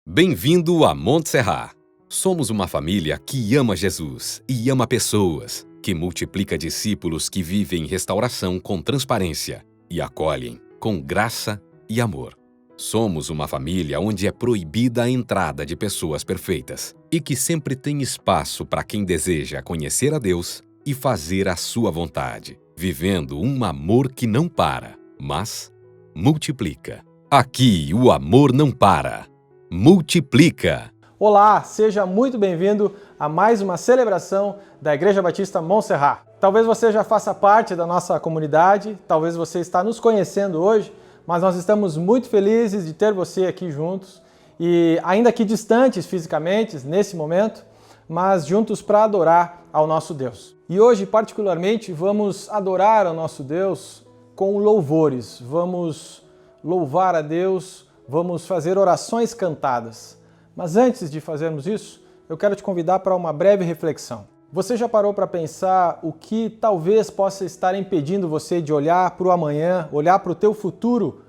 Bem-vindo a Montserrat. Somos uma família que ama Jesus e ama pessoas, que multiplica discípulos que vivem restauração com transparência e acolhem com graça e amor. Somos uma família onde é proibida a entrada de pessoas perfeitas e que sempre tem espaço para quem deseja conhecer a Deus e fazer a sua vontade, vivendo um amor que não para, mas multiplica. Aqui o amor não para. Multiplica. Olá, seja muito bem-vindo a mais uma celebração da Igreja Batista Montserrat. Talvez você já faça parte da nossa comunidade, talvez você está nos conhecendo hoje, mas nós estamos muito felizes de ter você aqui juntos e ainda que distantes fisicamente nesse momento, mas juntos para adorar ao nosso Deus. E hoje, particularmente, vamos adorar ao nosso Deus com louvores. Vamos louvar a Deus, vamos fazer orações cantadas. Mas antes de fazermos isso, eu quero te convidar para uma breve reflexão. Você já parou para pensar o que talvez possa estar impedindo você de olhar para o amanhã, olhar para o teu futuro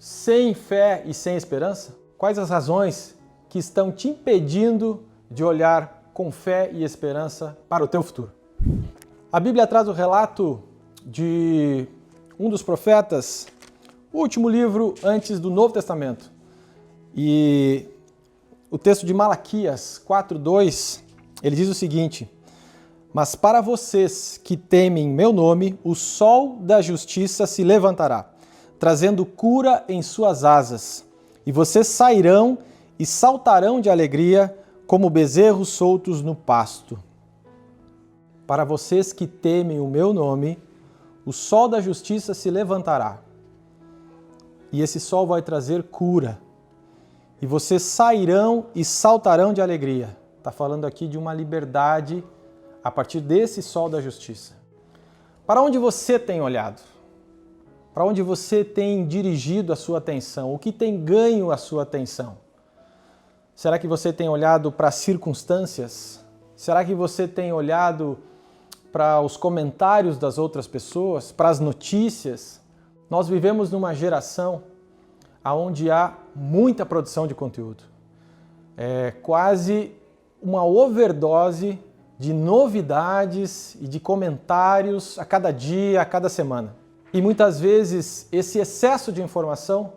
sem fé e sem esperança? Quais as razões que estão te impedindo de olhar com fé e esperança para o teu futuro? A Bíblia traz o relato de um dos profetas, o último livro antes do Novo Testamento. E o texto de Malaquias 4:2, ele diz o seguinte: "Mas para vocês que temem meu nome, o sol da justiça se levantará, trazendo cura em suas asas, e vocês sairão e saltarão de alegria como bezerros soltos no pasto. Para vocês que temem o meu nome, o sol da justiça se levantará, e esse sol vai trazer cura, e vocês sairão e saltarão de alegria." Está falando aqui de uma liberdade a partir desse sol da justiça. Para onde você tem olhado? Para onde você tem dirigido a sua atenção? O que tem ganho a sua atenção? Será que você tem olhado para as circunstâncias? Será que você tem olhado para os comentários das outras pessoas, para as notícias? Nós vivemos numa geração onde há muita produção de conteúdo. É quase uma overdose de novidades e de comentários a cada dia, a cada semana. E muitas vezes esse excesso de informação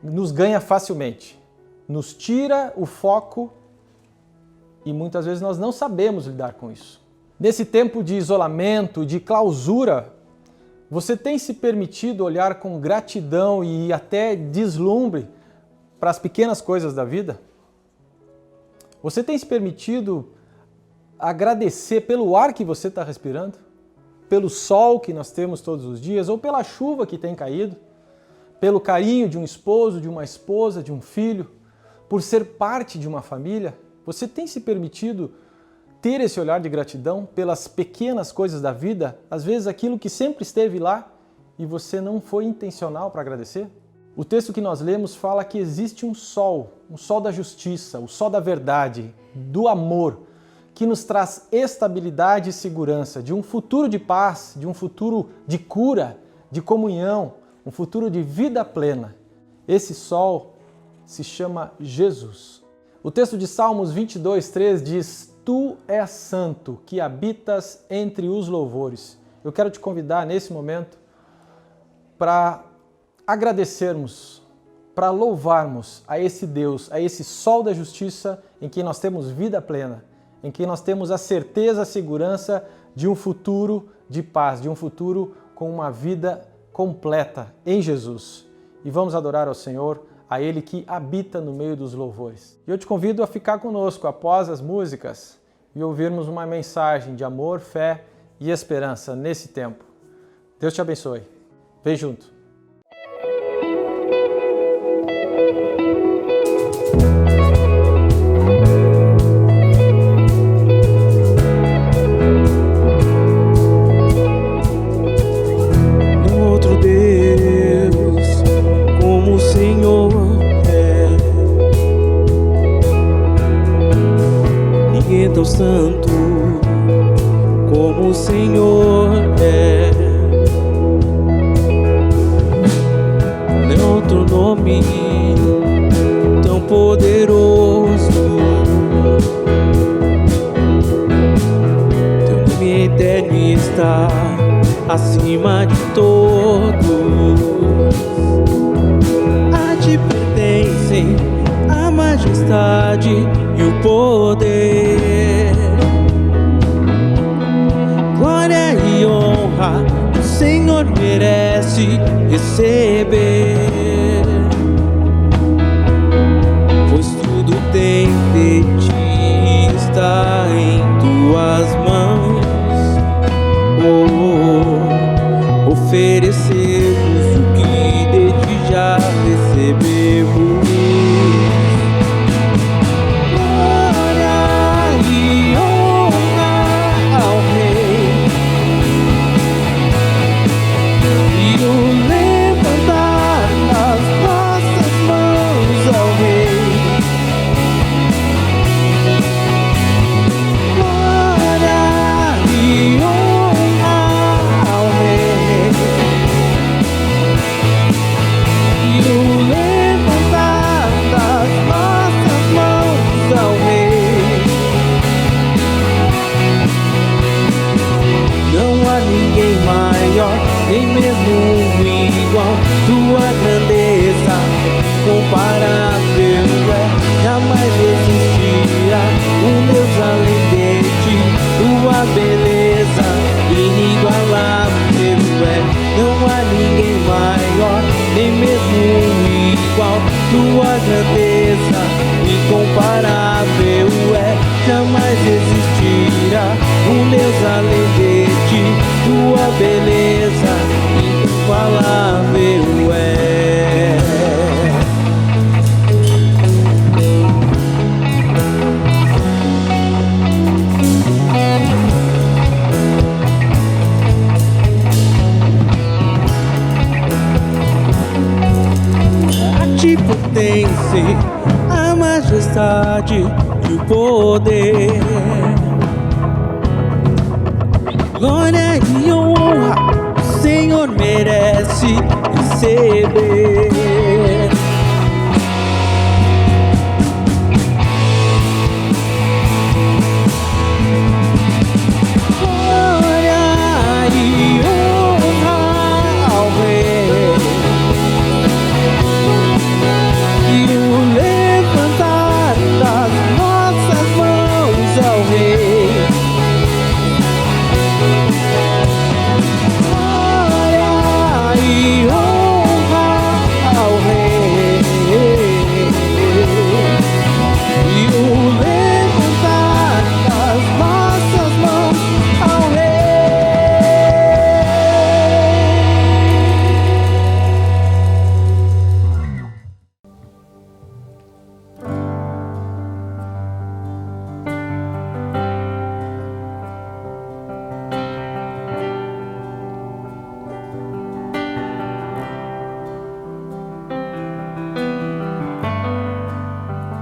nos ganha facilmente, nos tira o foco e muitas vezes nós não sabemos lidar com isso. Nesse tempo de isolamento, de clausura, você tem se permitido olhar com gratidão e até deslumbre para as pequenas coisas da vida? Você tem se permitido agradecer pelo ar que você está respirando? Pelo sol que nós temos todos os dias? Ou pela chuva que tem caído? Pelo carinho de um esposo, de uma esposa, de um filho? Por ser parte de uma família? Você tem se permitido ter esse olhar de gratidão pelas pequenas coisas da vida, às vezes aquilo que sempre esteve lá e você não foi intencional para agradecer? O texto que nós lemos fala que existe um sol da justiça, o sol da verdade, do amor, que nos traz estabilidade e segurança de um futuro de paz, de um futuro de cura, de comunhão, um futuro de vida plena. Esse sol se chama Jesus. O texto de Salmos 22:3 diz: "Tu és santo, que habitas entre os louvores." Eu quero te convidar nesse momento para agradecermos, para louvarmos a esse Deus, a esse sol da justiça em que nós temos vida plena, em que nós temos a certeza, a segurança de um futuro de paz, de um futuro com uma vida completa em Jesus. E vamos adorar ao Senhor, a Ele que habita no meio dos louvores. E eu te convido a ficar conosco após as músicas e ouvirmos uma mensagem de amor, fé e esperança nesse tempo. Deus te abençoe. Vem junto. No outro Deus, como o Senhor é, ninguém tão santo como o Senhor é. Não outro nome tão poderoso Teu nome eterno está acima de todos. A ti pertencem a majestade e o poder. Glória e honra o Senhor merece receber, pois tudo tem de ti, está em tuas mãos. Oferecemos o que de ti já recebemos. Glória e honra ao Rei, e o levantar as nossas mãos ao Rei. Glória e honra ao Rei, e o levantar das nossas mãos ao Rei. Não há ninguém maior, nem mesmo igual. Tua grandeza comparável é, jamais existirá um Deus além de ti. Tua beleza inigualável é, não há ninguém maior, nem mesmo igual. Tua grandeza incomparável é, jamais existirá um Deus além de ti. Tua beleza inigualável é. A ti pertence a majestade e o poder. Glória e honra o Senhor merece receber. Glória e honra ao Rei, e o levantar das nossas mãos ao Rei. Glória e honra ao Rei, e o levantar das nossas mãos ao Rei.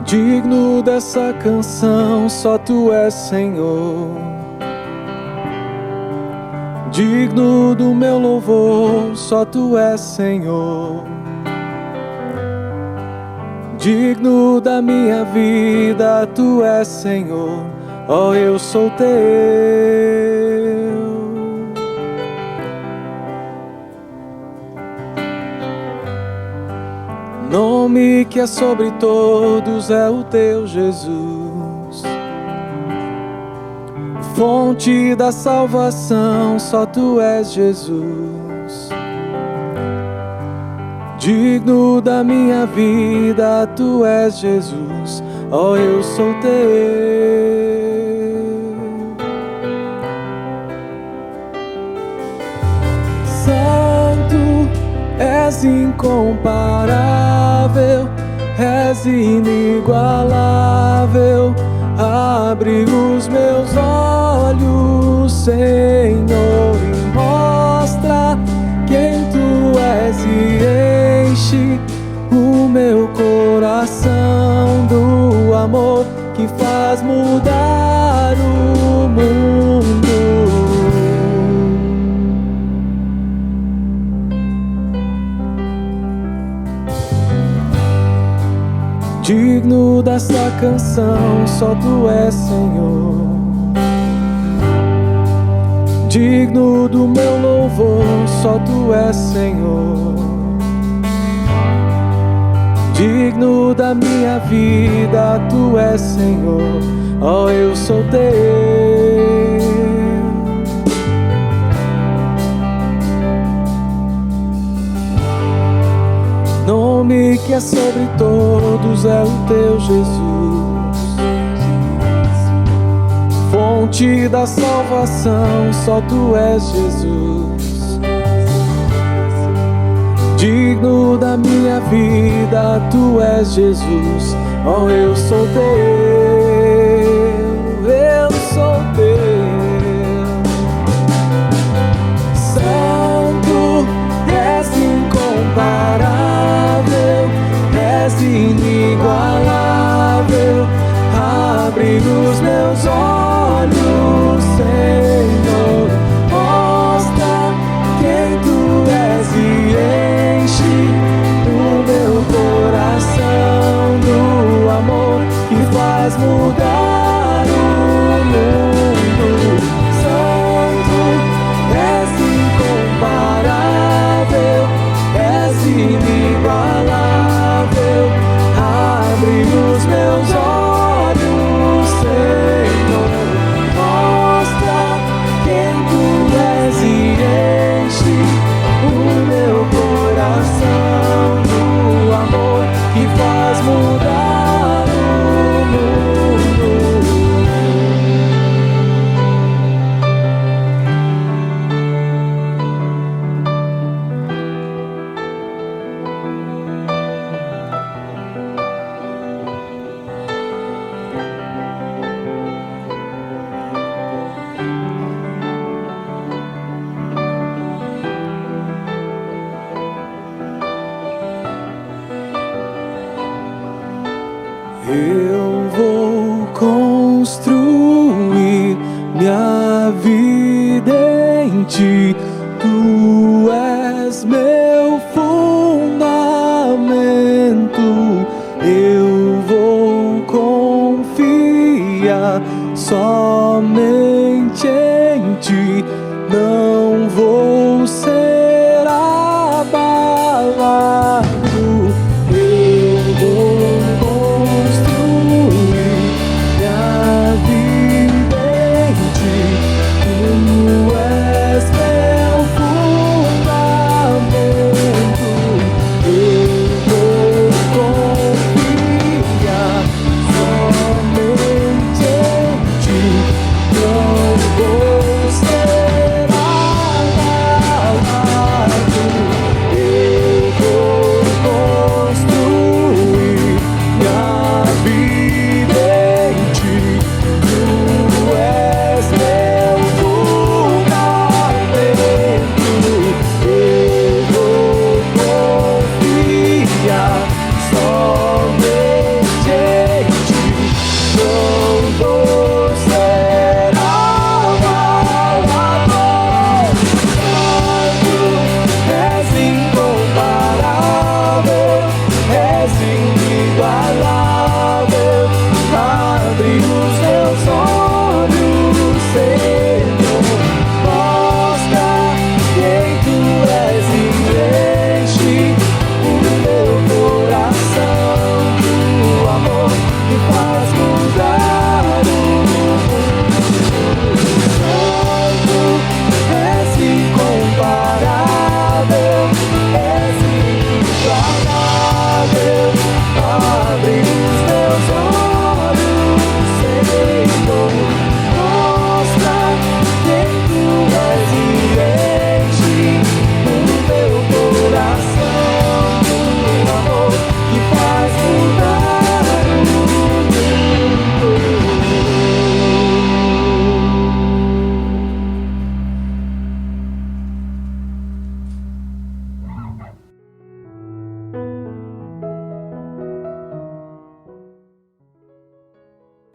Digno dessa canção, só tu és Senhor. Digno do meu louvor, só tu és Senhor. Digno da minha vida, tu és Senhor. Ó, eu sou teu. Nome que é sobre todos é o teu Jesus. Fonte da salvação, só tu és Jesus. Digno da minha vida, tu és Jesus. Ó, eu sou teu. És incomparável, és inigualável. Abre os meus olhos, Senhor, e mostra quem tu és e enche o meu coração do amor que faz mudar o mundo. Digno dessa canção, só Tu és Senhor. Digno do meu louvor, só Tu és Senhor. Digno da minha vida, Tu és Senhor. Oh, eu sou Teu. Nome que é sobre todos é o Teu Jesus. Fonte da salvação, só Tu és Jesus. Digno da minha vida, Tu és Jesus. Oh, eu sou Teu, eu sou Teu. Santo, és incomparável, és inigualável. Abre os meus olhos, Senhor, mostra quem Tu és e enche o meu coração do amor que faz mudar o mundo. Santo, és incomparável, és inigualável. Abre os meus olhos, Senhor, mostra quem Tu és e enche o meu coração do amor que faz mudar o mundo. Eu vou construir minha vida em Ti. Tu és meu fundamento. Eu vou confiar somente em Ti. Não vou ser abalado.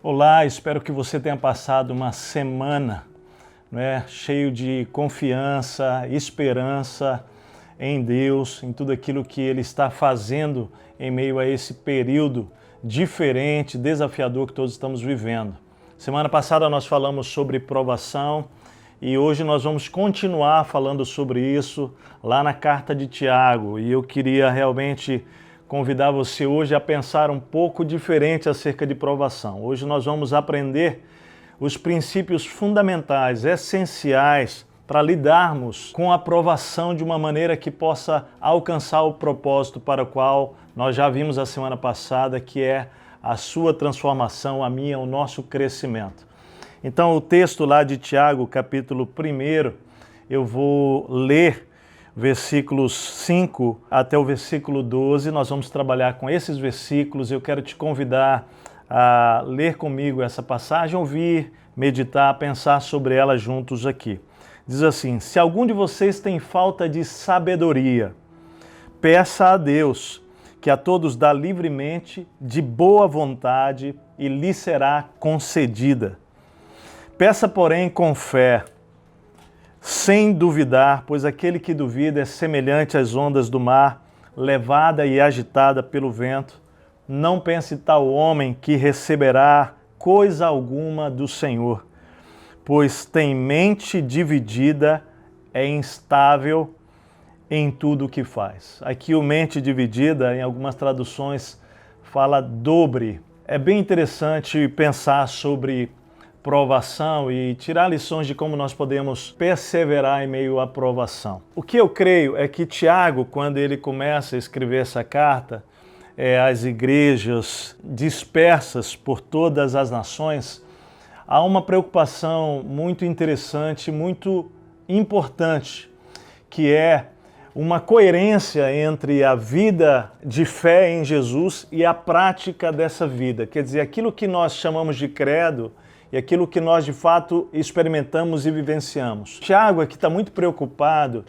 Olá, espero que você tenha passado uma semana, cheio de confiança, esperança em Deus, em tudo aquilo que Ele está fazendo em meio a esse período diferente, desafiador que todos estamos vivendo. Semana passada nós falamos sobre provação e hoje nós vamos continuar falando sobre isso lá na carta de Tiago. E eu queria realmente convidar você hoje a pensar um pouco diferente acerca de provação. Hoje nós vamos aprender os princípios fundamentais, essenciais, para lidarmos com a provação de uma maneira que possa alcançar o propósito para o qual nós já vimos a semana passada, que é a sua transformação, a minha, o nosso crescimento. Então, o texto lá de Tiago, capítulo 1, eu vou ler versículos 5 até o versículo 12. Nós vamos trabalhar com esses versículos. Eu quero te convidar a ler comigo essa passagem, ouvir, meditar, pensar sobre ela juntos aqui. Diz assim: se algum de vocês tem falta de sabedoria, peça a Deus, que a todos dá livremente, de boa vontade, e lhe será concedida. Peça, porém, com fé, sem duvidar, pois aquele que duvida é semelhante às ondas do mar, levada e agitada pelo vento. Não pense tal homem que receberá coisa alguma do Senhor, pois tem mente dividida, é instável em tudo o que faz. Aqui o mente dividida, em algumas traduções, fala dobre. É bem interessante pensar sobre provação e tirar lições de como nós podemos perseverar em meio à provação. O que eu creio é que Tiago, quando ele começa a escrever essa carta às igrejas dispersas por todas as nações, há uma preocupação muito interessante, muito importante, que é uma coerência entre a vida de fé em Jesus e a prática dessa vida. Quer dizer, aquilo que nós chamamos de credo e aquilo que nós de fato experimentamos e vivenciamos. Tiago aqui está muito preocupado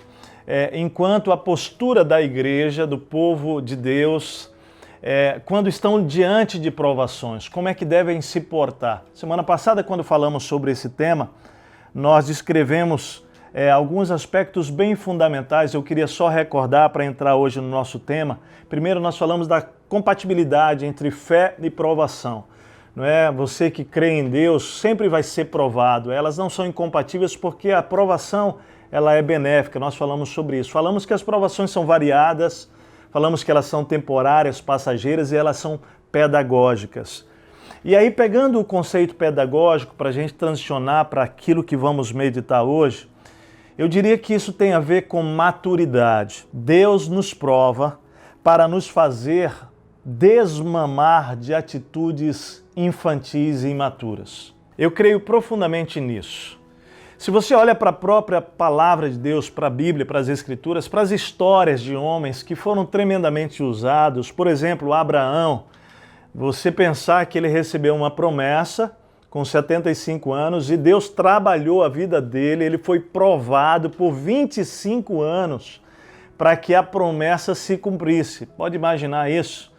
enquanto a postura da igreja, do povo de Deus, quando estão diante de provações, como é que devem se portar. Semana passada, quando falamos sobre esse tema, nós descrevemos alguns aspectos bem fundamentais. Eu queria só recordar para entrar hoje no nosso tema. Primeiro, nós falamos da compatibilidade entre fé e provação. Não é? Você que crê em Deus sempre vai ser provado. Elas não são incompatíveis porque a provação ela é benéfica. Nós falamos sobre isso. Falamos que as provações são variadas, falamos que elas são temporárias, passageiras e elas são pedagógicas. E aí, pegando o conceito pedagógico para a gente transicionar para aquilo que vamos meditar hoje, eu diria que isso tem a ver com maturidade. Deus nos prova para nos fazer desmamar de atitudes infantis e imaturas. Eu creio profundamente nisso. Se você olha para a própria palavra de Deus, para a Bíblia, para as Escrituras, para as histórias de homens que foram tremendamente usados, por exemplo, Abraão, você pensar que ele recebeu uma promessa com 75 anos e Deus trabalhou a vida dele, ele foi provado por 25 anos para que a promessa se cumprisse. Pode imaginar isso?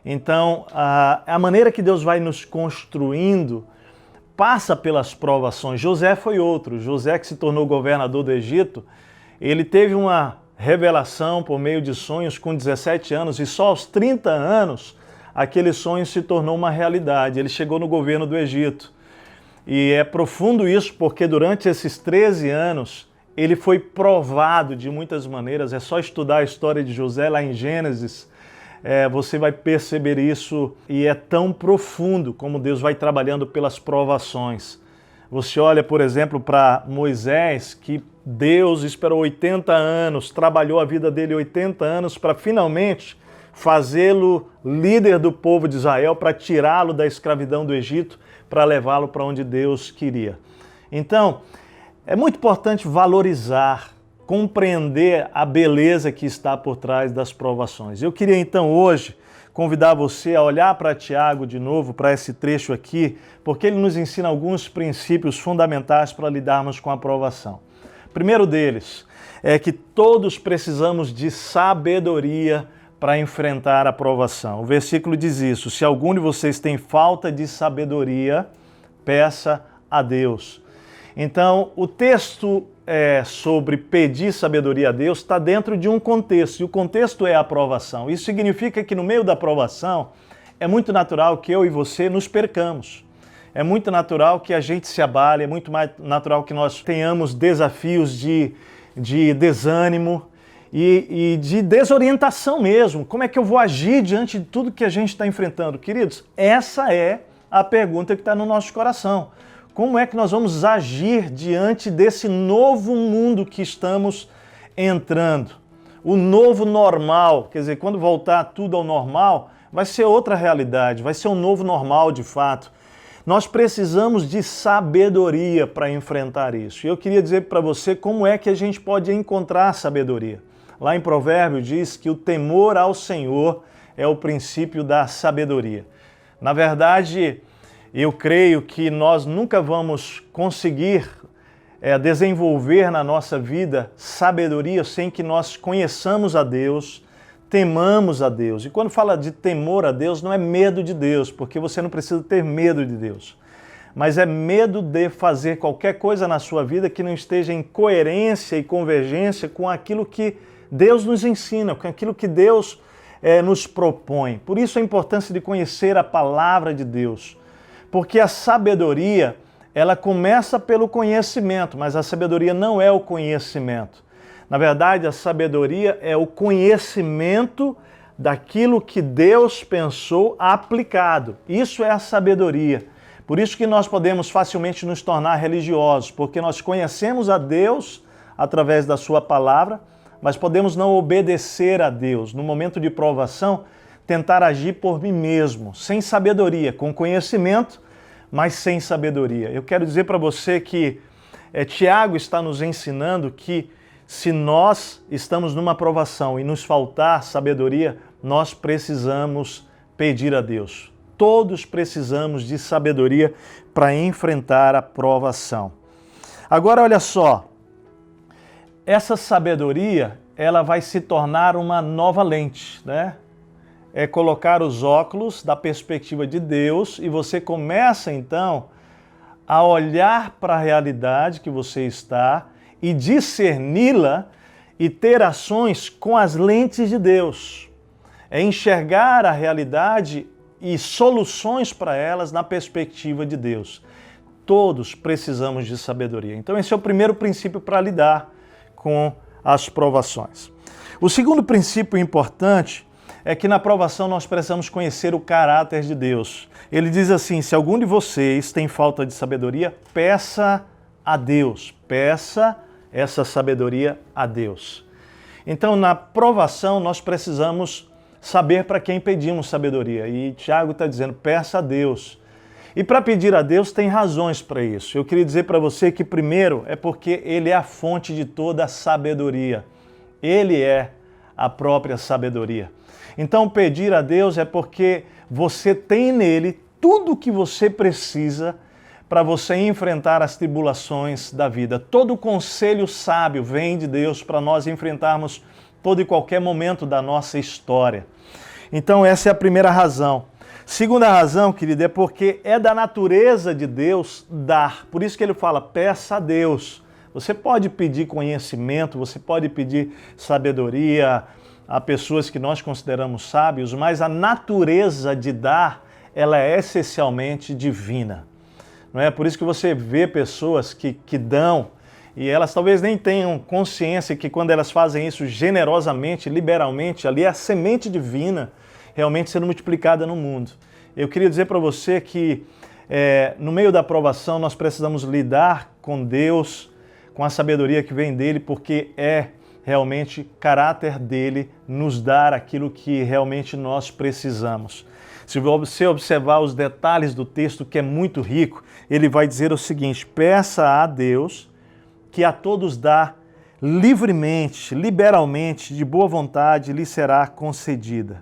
Então, a maneira que Deus vai nos construindo passa pelas provações. José foi outro. José, que se tornou governador do Egito, ele teve uma revelação por meio de sonhos com 17 anos e só aos 30 anos aquele sonho se tornou uma realidade. Ele chegou no governo do Egito. E é profundo isso porque durante esses 13 anos ele foi provado de muitas maneiras. É só estudar a história de José lá em Gênesis. Você vai perceber isso e é tão profundo como Deus vai trabalhando pelas provações. Você olha, por exemplo, para Moisés, que Deus esperou 80 anos, trabalhou a vida dele 80 anos para finalmente fazê-lo líder do povo de Israel, para tirá-lo da escravidão do Egito, para levá-lo para onde Deus queria. Então, é muito importante valorizar, compreender a beleza que está por trás das provações. Eu queria então hoje convidar você a olhar para Tiago de novo, para esse trecho aqui, porque ele nos ensina alguns princípios fundamentais para lidarmos com a provação. O primeiro deles é que todos precisamos de sabedoria para enfrentar a provação. O versículo diz isso: se algum de vocês tem falta de sabedoria, peça a Deus. Então, o texto sobre pedir sabedoria a Deus está dentro de um contexto, e o contexto é a aprovação. Isso significa que no meio da aprovação é muito natural que eu e você nos percamos. É muito natural que a gente se abale, é muito mais natural que nós tenhamos desafios de desânimo e de desorientação mesmo. Como é que eu vou agir diante de tudo que a gente está enfrentando? Queridos, essa é a pergunta que está no nosso coração. Como é que nós vamos agir diante desse novo mundo que estamos entrando? O novo normal, quer dizer, quando voltar tudo ao normal, vai ser outra realidade, vai ser um novo normal de fato. Nós precisamos de sabedoria para enfrentar isso. E eu queria dizer para você como é que a gente pode encontrar sabedoria. Lá em Provérbio diz que o temor ao Senhor é o princípio da sabedoria. Na verdade, eu creio que nós nunca vamos conseguir desenvolver na nossa vida sabedoria sem que nós conheçamos a Deus, temamos a Deus. E quando fala de temor a Deus, não é medo de Deus, porque você não precisa ter medo de Deus. Mas é medo de fazer qualquer coisa na sua vida que não esteja em coerência e convergência com aquilo que Deus nos ensina, com aquilo que Deus nos propõe. Por isso a importância de conhecer a palavra de Deus. Porque a sabedoria, ela começa pelo conhecimento, mas a sabedoria não é o conhecimento. Na verdade, a sabedoria é o conhecimento daquilo que Deus pensou aplicado. Isso é a sabedoria. Por isso que nós podemos facilmente nos tornar religiosos, porque nós conhecemos a Deus através da sua palavra, mas podemos não obedecer a Deus. No momento de provação, tentar agir por mim mesmo, sem sabedoria, com conhecimento, mas sem sabedoria. Eu quero dizer para você que Tiago está nos ensinando que se nós estamos numa provação e nos faltar sabedoria, nós precisamos pedir a Deus. Todos precisamos de sabedoria para enfrentar a provação. Agora, olha só, essa sabedoria, ela vai se tornar uma nova lente, né? É colocar os óculos da perspectiva de Deus e você começa, então, a olhar para a realidade que você está e discerni-la e ter ações com as lentes de Deus. É enxergar a realidade e soluções para elas na perspectiva de Deus. Todos precisamos de sabedoria. Então esse é o primeiro princípio para lidar com as provações. O segundo princípio importante é que na provação nós precisamos conhecer o caráter de Deus. Ele diz assim: se algum de vocês tem falta de sabedoria, peça a Deus, peça essa sabedoria a Deus. Então, na provação, nós precisamos saber para quem pedimos sabedoria. E Tiago está dizendo, peça a Deus. E para pedir a Deus tem razões para isso. Eu queria dizer para você que, primeiro, é porque Ele é a fonte de toda a sabedoria. Ele é a própria sabedoria. Então, pedir a Deus é porque você tem nele tudo o que você precisa para você enfrentar as tribulações da vida. Todo conselho sábio vem de Deus para nós enfrentarmos todo e qualquer momento da nossa história. Então essa é a primeira razão. Segunda razão, querido, é porque é da natureza de Deus dar. Por isso que ele fala, peça a Deus. Você pode pedir conhecimento, você pode pedir sabedoria a pessoas que nós consideramos sábios, mas a natureza de dar, ela é essencialmente divina. Não é? Por isso que você vê pessoas que dão, e elas talvez nem tenham consciência que quando elas fazem isso generosamente, liberalmente, ali é a semente divina realmente sendo multiplicada no mundo. Eu queria dizer para você que no meio da provação nós precisamos lidar com Deus, com a sabedoria que vem dele, porque é realmente caráter dele nos dar aquilo que realmente nós precisamos. Se você observar os detalhes do texto, que é muito rico, ele vai dizer o seguinte: peça a Deus que a todos dá livremente, liberalmente, de boa vontade, lhe será concedida.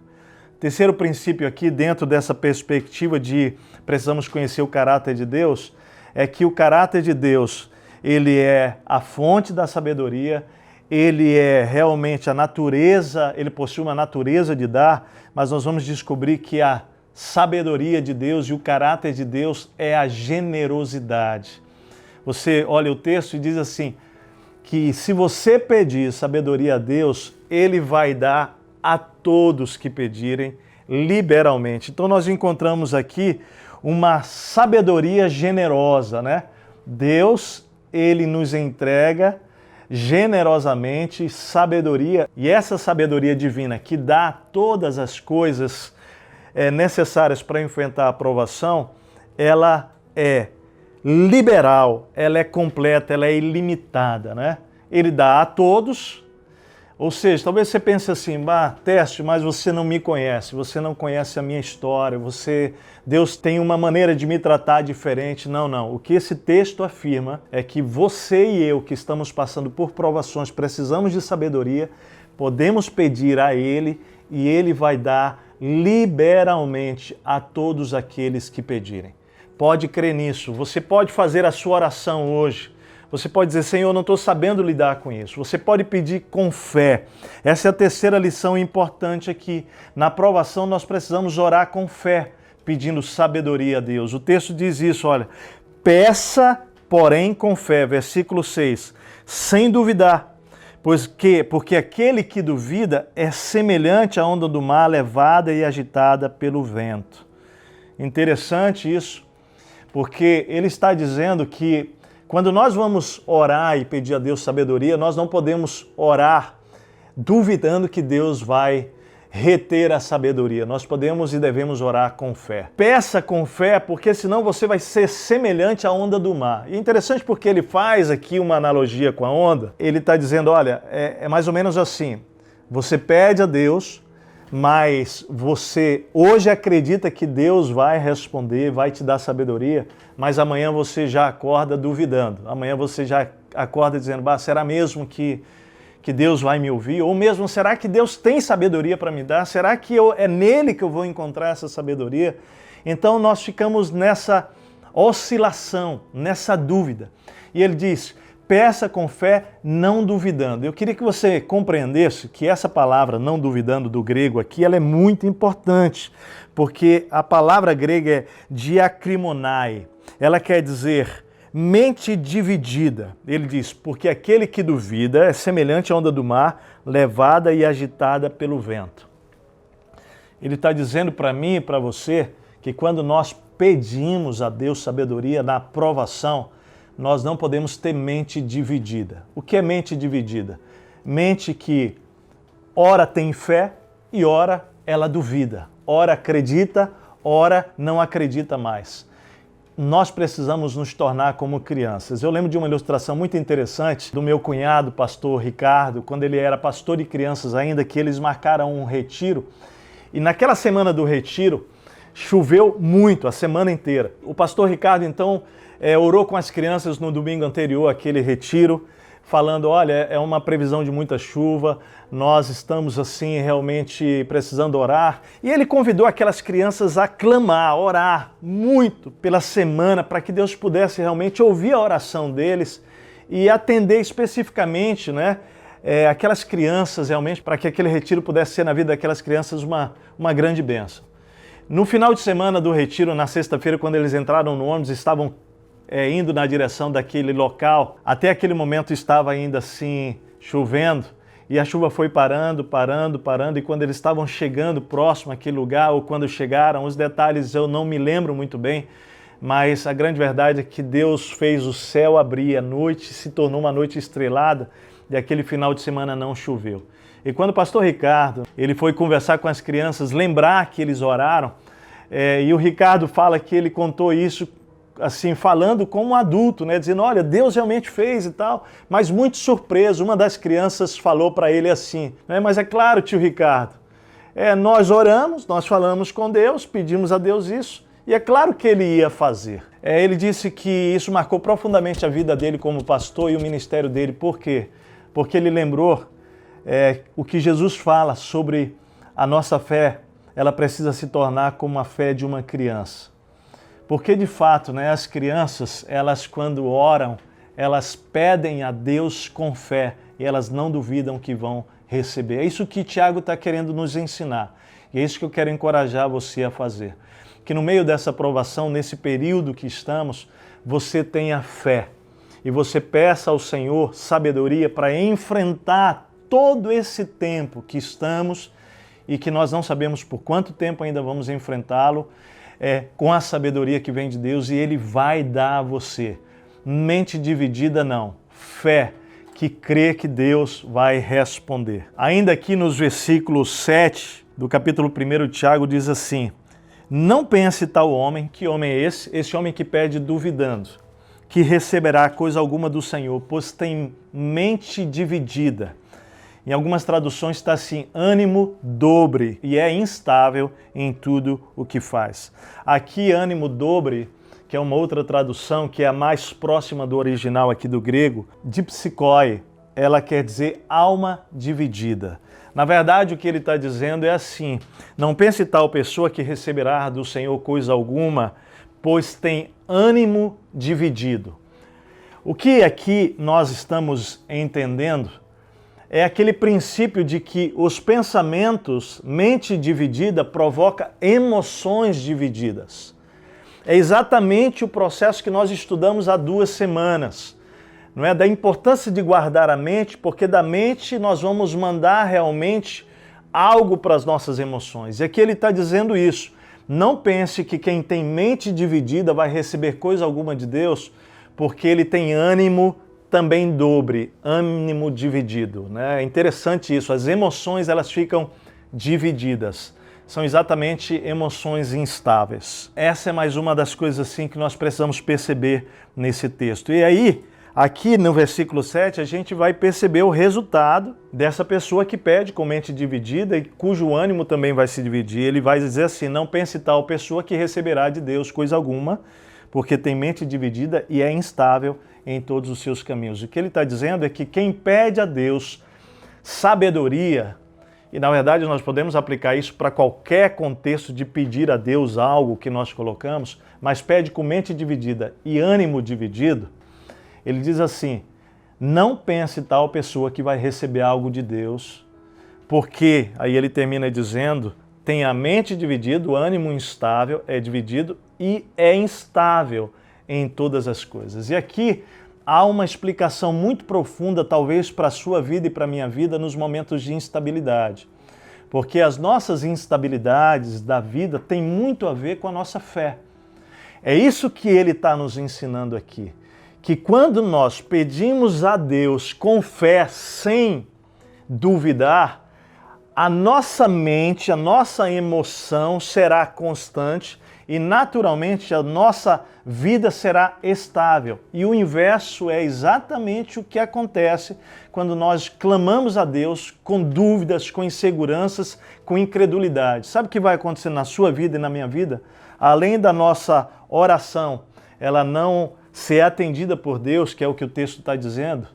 Terceiro princípio aqui, dentro dessa perspectiva de precisamos conhecer o caráter de Deus, é que o caráter de Deus, ele é a fonte da sabedoria, ele é realmente a natureza, ele possui uma natureza de dar, mas nós vamos descobrir que a sabedoria de Deus e o caráter de Deus é a generosidade. Você olha o texto e diz assim, que se você pedir sabedoria a Deus, Ele vai dar a todos que pedirem, liberalmente. Então nós encontramos aqui uma sabedoria generosa, né? Deus, ele nos entrega generosamente sabedoria, e essa sabedoria divina que dá todas as coisas necessárias para enfrentar a provação, ela é liberal, ela é completa, ela é ilimitada, né? Ele dá a todos, ou seja, talvez você pense assim, Teste, mas você não me conhece, você não conhece a minha história, Deus tem uma maneira de me tratar diferente. Não. O que esse texto afirma é que você e eu, que estamos passando por provações, precisamos de sabedoria, podemos pedir a Ele e Ele vai dar liberalmente a todos aqueles que pedirem. Pode crer nisso, você pode fazer a sua oração hoje. Você pode dizer, Senhor, eu não estou sabendo lidar com isso. Você pode pedir com fé. Essa é a terceira lição importante aqui. Na provação, nós precisamos orar com fé, pedindo sabedoria a Deus. O texto diz isso, olha. Peça, porém, com fé. Versículo 6. Sem duvidar, porque aquele que duvida é semelhante à onda do mar levada e agitada pelo vento. Interessante isso, porque ele está dizendo que quando nós vamos orar e pedir a Deus sabedoria, nós não podemos orar duvidando que Deus vai reter a sabedoria. Nós podemos e devemos orar com fé. Peça com fé, porque senão você vai ser semelhante à onda do mar. E é interessante porque ele faz aqui uma analogia com a onda. Ele está dizendo, olha, é mais ou menos assim. Você pede a Deus, mas você hoje acredita que Deus vai responder, vai te dar sabedoria, mas amanhã você já acorda duvidando. Amanhã você já acorda dizendo, será mesmo que Deus vai me ouvir? Ou mesmo, será que Deus tem sabedoria para me dar? Será que é nele que eu vou encontrar essa sabedoria? Então nós ficamos nessa oscilação, nessa dúvida. E ele diz, peça com fé, não duvidando. Eu queria que você compreendesse que essa palavra, não duvidando, do grego aqui, ela é muito importante, porque a palavra grega é diacrimonai. Ela quer dizer mente dividida. Ele diz, porque aquele que duvida é semelhante à onda do mar, levada e agitada pelo vento. Ele está dizendo para mim e para você que quando nós pedimos a Deus sabedoria na provação, nós não podemos ter mente dividida. O que é mente dividida? Mente que ora tem fé e ora ela duvida. Ora acredita, ora não acredita mais. Nós precisamos nos tornar como crianças. Eu lembro de uma ilustração muito interessante do meu cunhado, pastor Ricardo, quando ele era pastor de crianças ainda, que eles marcaram um retiro. E naquela semana do retiro, choveu muito, a semana inteira. O pastor Ricardo, então, orou com as crianças no domingo anterior àquele retiro, falando, olha, é uma previsão de muita chuva, nós estamos assim realmente precisando orar. E ele convidou aquelas crianças a clamar, a orar muito pela semana, para que Deus pudesse realmente ouvir a oração deles e atender especificamente, aquelas crianças realmente, para que aquele retiro pudesse ser na vida daquelas crianças uma grande bênção. No final de semana do retiro, na sexta-feira, quando eles entraram no ônibus, estavam indo na direção daquele local. Até aquele momento estava ainda assim chovendo e a chuva foi parando, e quando eles estavam chegando próximo àquele lugar, ou quando chegaram, os detalhes eu não me lembro muito bem, mas a grande verdade é que Deus fez o céu abrir, a noite se tornou uma noite estrelada e aquele final de semana não choveu. E quando o pastor Ricardo ele foi conversar com as crianças, lembrar que eles oraram, e o Ricardo fala que ele contou isso assim, falando como um adulto, dizendo, olha, Deus realmente fez e tal, mas muito surpreso, uma das crianças falou para ele assim, mas é claro, tio Ricardo, nós oramos, nós falamos com Deus, pedimos a Deus isso, e é claro que ele ia fazer. Ele disse que isso marcou profundamente a vida dele como pastor e o ministério dele. Por quê? Porque ele lembrou o que Jesus fala sobre a nossa fé, ela precisa se tornar como a fé de uma criança. Porque, de fato, as crianças, elas quando oram, elas pedem a Deus com fé e elas não duvidam que vão receber. É isso que Tiago está querendo nos ensinar. E é isso que eu quero encorajar você a fazer. Que no meio dessa provação, nesse período que estamos, você tenha fé. E você peça ao Senhor sabedoria para enfrentar todo esse tempo que estamos e que nós não sabemos por quanto tempo ainda vamos enfrentá-lo, com a sabedoria que vem de Deus, e Ele vai dar a você. Mente dividida não, fé que crê que Deus vai responder. Ainda aqui nos versículos 7 do capítulo 1 de Tiago diz assim: não pense tal homem, que homem é esse? Esse homem que pede duvidando, que receberá coisa alguma do Senhor, pois tem mente dividida. Em algumas traduções está assim, ânimo dobre, e é instável em tudo o que faz. Aqui, ânimo dobre, que é uma outra tradução, que é a mais próxima do original aqui do grego, dipsikoi, ela quer dizer alma dividida. Na verdade, o que ele está dizendo é assim, não pense tal pessoa que receberá do Senhor coisa alguma, pois tem ânimo dividido. O que aqui nós estamos entendendo é aquele princípio de que os pensamentos, mente dividida, provoca emoções divididas. É exatamente o processo que nós estudamos há 2 semanas, não é? Da importância de guardar a mente, porque da mente nós vamos mandar realmente algo para as nossas emoções. E aqui ele está dizendo isso. Não pense que quem tem mente dividida vai receber coisa alguma de Deus, porque ele tem ânimo também dobre, ânimo dividido, né? É interessante isso, as emoções elas ficam divididas, são exatamente emoções instáveis. Essa é mais uma das coisas assim que nós precisamos perceber nesse texto. E aí, aqui no versículo 7, a gente vai perceber o resultado dessa pessoa que pede com mente dividida e cujo ânimo também vai se dividir. Ele vai dizer assim, não pense tal pessoa que receberá de Deus coisa alguma, porque tem mente dividida e é instável em todos os seus caminhos. O que ele está dizendo é que quem pede a Deus sabedoria, e na verdade nós podemos aplicar isso para qualquer contexto de pedir a Deus algo que nós colocamos, mas pede com mente dividida e ânimo dividido, ele diz assim, não pense tal pessoa que vai receber algo de Deus, porque, aí ele termina dizendo, tem a mente dividida, o ânimo instável é dividido e é instável em todas as coisas. E aqui há uma explicação muito profunda, talvez para a sua vida e para a minha vida, nos momentos de instabilidade. Porque as nossas instabilidades da vida têm muito a ver com a nossa fé. É isso que ele está nos ensinando aqui. Que quando nós pedimos a Deus com fé, sem duvidar, a nossa mente, a nossa emoção será constante e naturalmente a nossa vida será estável. E o inverso é exatamente o que acontece quando nós clamamos a Deus com dúvidas, com inseguranças, com incredulidade. Sabe o que vai acontecer na sua vida e na minha vida? Além da nossa oração, ela não ser atendida por Deus, que é o que o texto está dizendo,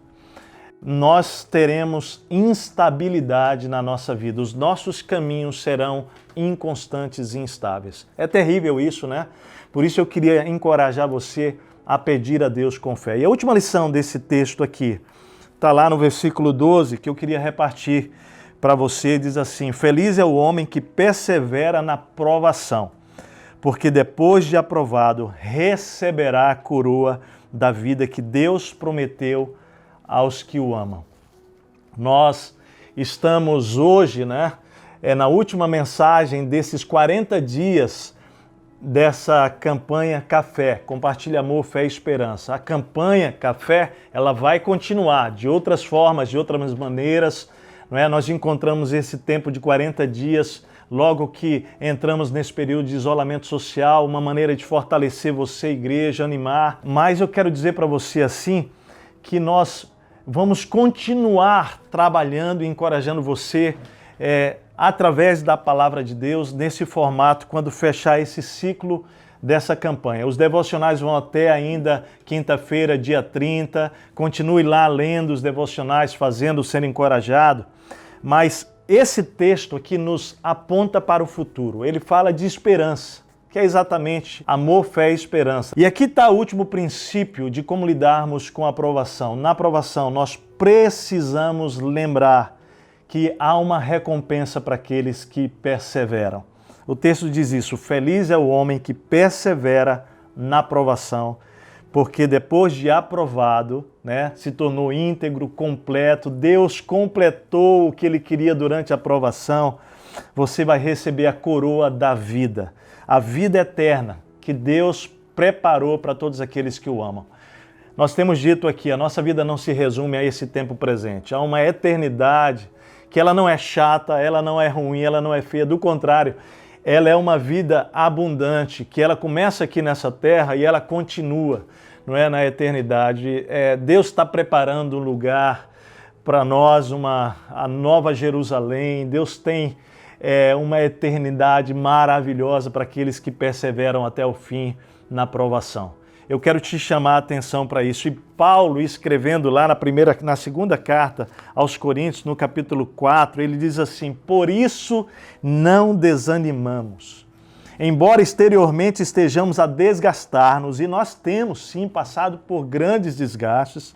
nós teremos instabilidade na nossa vida. Os nossos caminhos serão inconstantes e instáveis. É terrível isso, né? Por isso eu queria encorajar você a pedir a Deus com fé. E a última lição desse texto aqui está lá no versículo 12, que eu queria repartir para você. Diz assim, feliz é o homem que persevera na provação, porque depois de aprovado receberá a coroa da vida que Deus prometeu aos que o amam. Nós estamos hoje, na última mensagem desses 40 dias dessa campanha Café, Compartilhe Amor, Fé e Esperança. A campanha Café, ela vai continuar de outras formas, de outras maneiras, Nós encontramos esse tempo de 40 dias logo que entramos nesse período de isolamento social, uma maneira de fortalecer você, igreja, animar. Mas eu quero dizer para você assim, que nós vamos continuar trabalhando e encorajando você através da palavra de Deus, nesse formato, quando fechar esse ciclo dessa campanha. Os devocionais vão até ainda quinta-feira, dia 30. Continue lá lendo os devocionais, fazendo, sendo encorajado. Mas esse texto aqui nos aponta para o futuro. Ele fala de esperança, que é exatamente amor, fé e esperança. E aqui está o último princípio de como lidarmos com a aprovação. Na aprovação, nós precisamos lembrar que há uma recompensa para aqueles que perseveram. O texto diz isso, feliz é o homem que persevera na aprovação, porque depois de aprovado, se tornou íntegro, completo, Deus completou o que ele queria durante a aprovação, você vai receber a coroa da vida, a vida eterna que Deus preparou para todos aqueles que o amam. Nós temos dito aqui, a nossa vida não se resume a esse tempo presente, há uma eternidade que ela não é chata, ela não é ruim, ela não é feia, do contrário, ela é uma vida abundante, que ela começa aqui nessa terra e ela continua, não é, na eternidade. Deus está preparando um lugar para nós, a nova Jerusalém. Deus tem uma eternidade maravilhosa para aqueles que perseveram até o fim na provação. Eu quero te chamar a atenção para isso. E Paulo, escrevendo lá na segunda carta aos Coríntios, no capítulo 4, ele diz assim: por isso não desanimamos. Embora exteriormente estejamos a desgastar-nos, e nós temos sim passado por grandes desgastes,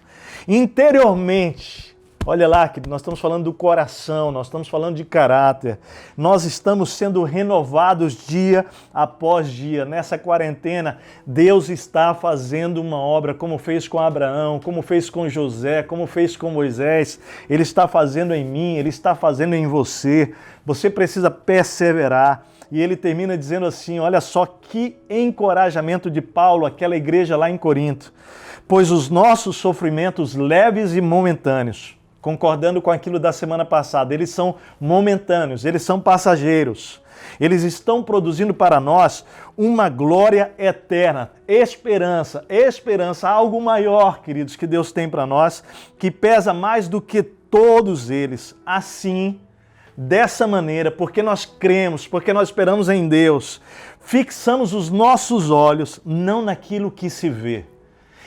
interiormente, olha lá, que nós estamos falando do coração, nós estamos falando de caráter, nós estamos sendo renovados dia após dia. Nessa quarentena, Deus está fazendo uma obra, como fez com Abraão, como fez com José, como fez com Moisés. Ele está fazendo em mim, Ele está fazendo em você. Você precisa perseverar. E ele termina dizendo assim, olha só que encorajamento de Paulo, aquela igreja lá em Corinto. Pois os nossos sofrimentos leves e momentâneos, concordando com aquilo da semana passada, eles são momentâneos, eles são passageiros. Eles estão produzindo para nós uma glória eterna, esperança, algo maior, queridos, que Deus tem para nós, que pesa mais do que todos eles. Assim, dessa maneira, porque nós cremos, porque nós esperamos em Deus, fixamos os nossos olhos não naquilo que se vê,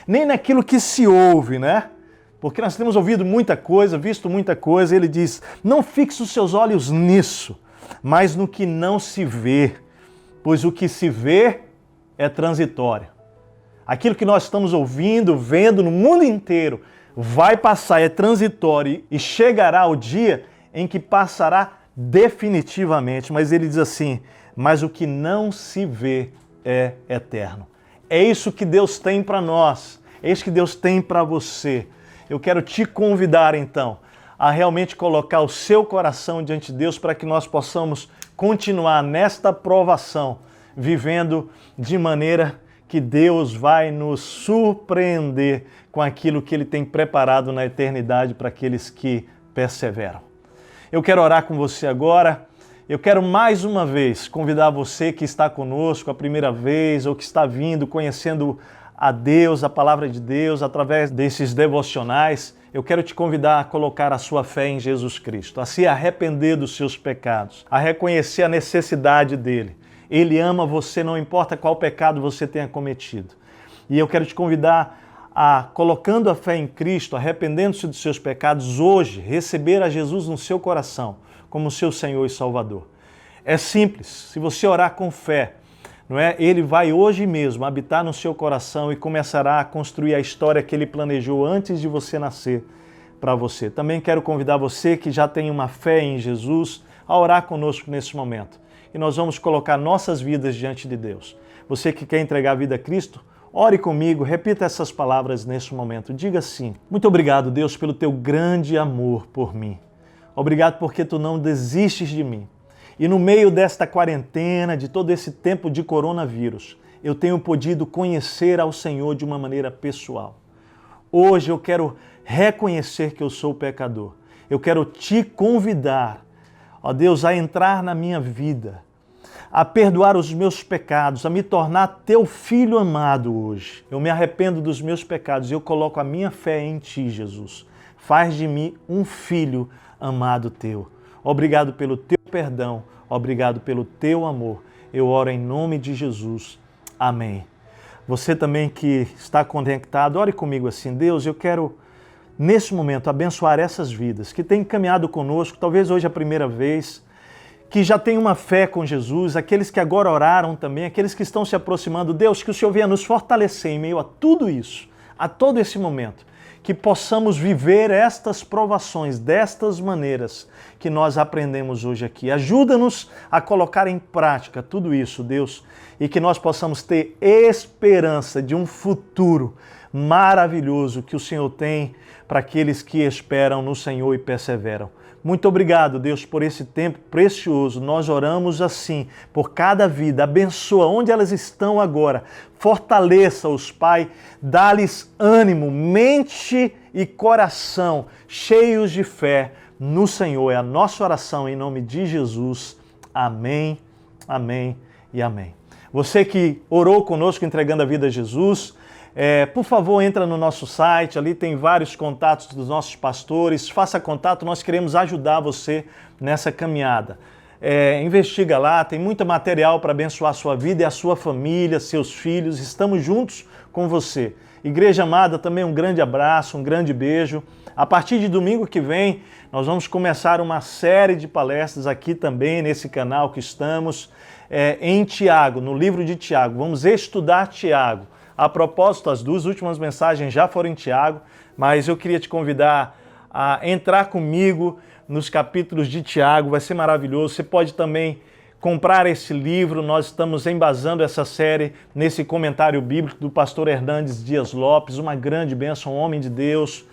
nem naquilo que se ouve, né? Porque nós temos ouvido muita coisa, visto muita coisa. Ele diz, não fixe os seus olhos nisso, mas no que não se vê, pois o que se vê é transitório. Aquilo que nós estamos ouvindo, vendo no mundo inteiro, vai passar, é transitório, e chegará o dia em que passará definitivamente. Mas ele diz assim, mas o que não se vê é eterno. É isso que Deus tem para nós, é isso que Deus tem para você. Eu quero te convidar então a realmente colocar o seu coração diante de Deus para que nós possamos continuar nesta provação, vivendo de maneira que Deus vai nos surpreender com aquilo que Ele tem preparado na eternidade para aqueles que perseveram. Eu quero orar com você agora. Eu quero mais uma vez convidar você que está conosco a primeira vez ou que está vindo, conhecendo a Deus, a palavra de Deus, através desses devocionais. Eu quero te convidar a colocar a sua fé em Jesus Cristo, a se arrepender dos seus pecados, a reconhecer a necessidade dEle. Ele ama você, não importa qual pecado você tenha cometido. E eu quero te convidar a, colocando a fé em Cristo, arrependendo-se dos seus pecados, hoje, receber a Jesus no seu coração como seu Senhor e Salvador. É simples, se você orar com fé, não é? Ele vai hoje mesmo habitar no seu coração e começará a construir a história que Ele planejou antes de você nascer para você. Também quero convidar você que já tem uma fé em Jesus a orar conosco nesse momento. E nós vamos colocar nossas vidas diante de Deus. Você que quer entregar a vida a Cristo, ore comigo, repita essas palavras nesse momento. Diga assim: muito obrigado, Deus, pelo teu grande amor por mim. Obrigado porque tu não desistes de mim. E no meio desta quarentena, de todo esse tempo de coronavírus, eu tenho podido conhecer ao Senhor de uma maneira pessoal. Hoje eu quero reconhecer que eu sou pecador. Eu quero te convidar, ó Deus, a entrar na minha vida, a perdoar os meus pecados, a me tornar teu filho amado hoje. Eu me arrependo dos meus pecados e eu coloco a minha fé em ti, Jesus. Faz de mim um filho amado teu. Obrigado pelo teu perdão, obrigado pelo teu amor. Eu oro em nome de Jesus. Amém. Você também que está conectado, ore comigo assim: Deus, eu quero nesse momento abençoar essas vidas que têm caminhado conosco, talvez hoje a primeira vez, que já têm uma fé com Jesus, aqueles que agora oraram também, aqueles que estão se aproximando. Deus, que o Senhor venha nos fortalecer em meio a tudo isso, a todo esse momento, que possamos viver estas provações destas maneiras que nós aprendemos hoje aqui. Ajuda-nos a colocar em prática tudo isso, Deus, e que nós possamos ter esperança de um futuro maravilhoso que o Senhor tem para aqueles que esperam no Senhor e perseveram. Muito obrigado, Deus, por esse tempo precioso. Nós oramos assim, por cada vida. Abençoa onde elas estão agora. Fortaleça-os, Pai. Dá-lhes ânimo, mente e coração cheios de fé no Senhor. É a nossa oração em nome de Jesus. Amém, amém e amém. Você que orou conosco entregando a vida a Jesus, por favor, entra no nosso site, ali tem vários contatos dos nossos pastores, faça contato, nós queremos ajudar você nessa caminhada. Investiga lá, tem muito material para abençoar a sua vida e a sua família, seus filhos, estamos juntos com você. Igreja amada, também um grande abraço, um grande beijo. A partir de domingo que vem, nós vamos começar uma série de palestras aqui também nesse canal que estamos, em Tiago, no livro de Tiago. Vamos estudar Tiago. A propósito, as 2 últimas mensagens já foram em Tiago, mas eu queria te convidar a entrar comigo nos capítulos de Tiago, vai ser maravilhoso. Você pode também comprar esse livro, nós estamos embasando essa série nesse comentário bíblico do pastor Hernandes Dias Lopes, uma grande bênção, um homem de Deus,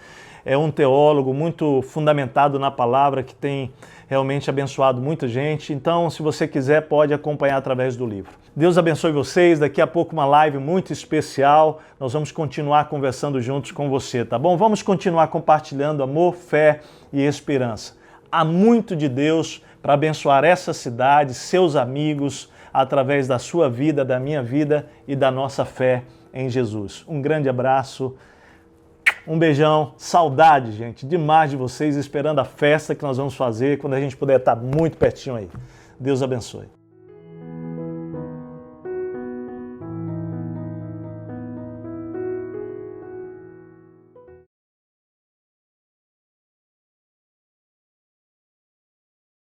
um teólogo muito fundamentado na palavra, que tem realmente abençoado muita gente. Então, se você quiser, pode acompanhar através do livro. Deus abençoe vocês. Daqui a pouco uma live muito especial. Nós vamos continuar conversando juntos com você, tá bom? Vamos continuar compartilhando amor, fé e esperança. Há muito de Deus para abençoar essa cidade, seus amigos, através da sua vida, da minha vida e da nossa fé em Jesus. Um grande abraço. Um beijão, saudade, gente, demais de vocês, esperando a festa que nós vamos fazer quando a gente puder estar muito pertinho aí. Deus abençoe.